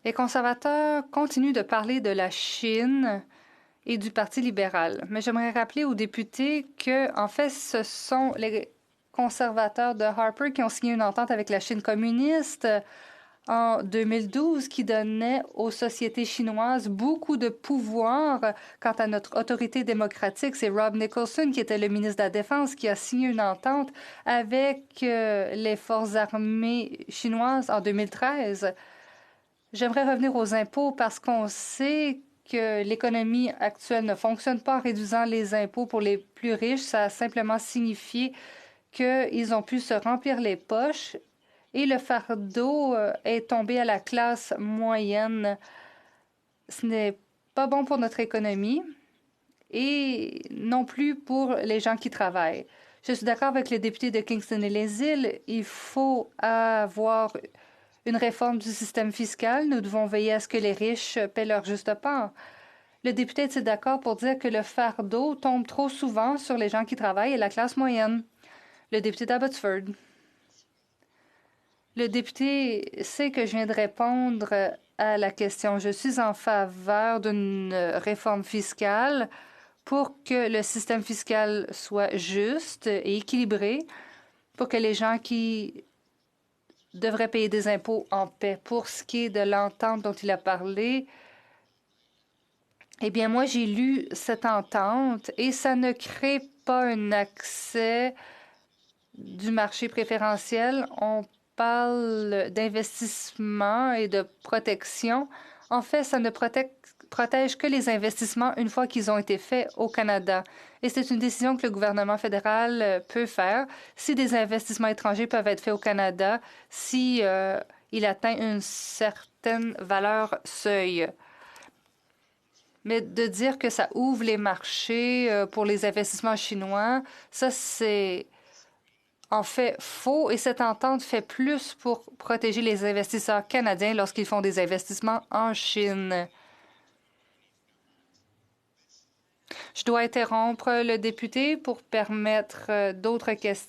Les conservateurs continuent de parler de la Chine et du Parti libéral. Mais j'aimerais rappeler aux députés que, en fait, ce sont les conservateurs de Harper qui ont signé une entente avec la Chine communiste en 2012 qui donnait aux sociétés chinoises beaucoup de pouvoir quant à notre autorité démocratique. C'est Rob Nicholson, qui était le ministre de la Défense, qui a signé une entente avec les forces armées chinoises en 2013. J'aimerais revenir aux impôts parce qu'on sait que l'économie actuelle ne fonctionne pas en réduisant les impôts pour les plus riches. Ça a simplement signifié qu'ils ont pu se remplir les poches et le fardeau est tombé à la classe moyenne. Ce n'est pas bon pour notre économie et non plus pour les gens qui travaillent. Je suis d'accord avec les députés de Kingston et les îles. Il faut avoir une réforme du système fiscal. Nous devons veiller à ce que les riches paient leur juste part. Le député est d'accord pour dire que le fardeau tombe trop souvent sur les gens qui travaillent et la classe moyenne. Le député d'Abbotsford. Le député sait que je viens de répondre à la question. Je suis en faveur d'une réforme fiscale pour que le système fiscal soit juste et équilibré, pour que les gens qui devraient payer des impôts en paient. Pour ce qui est de l'entente dont il a parlé, eh bien, moi, j'ai lu cette entente et ça ne crée pas un accès du marché préférentiel. On parle d'investissement et de protection. En fait, ça ne protège que les investissements une fois qu'ils ont été faits au Canada. Et c'est une décision que le gouvernement fédéral peut faire si des investissements étrangers peuvent être faits au Canada, si il atteint une certaine valeur seuil. Mais de dire que ça ouvre les marchés pour les investissements chinois, ça c'est en fait faux et cette entente fait plus pour protéger les investisseurs canadiens lorsqu'ils font des investissements en Chine. Je dois interrompre le député pour permettre d'autres questions.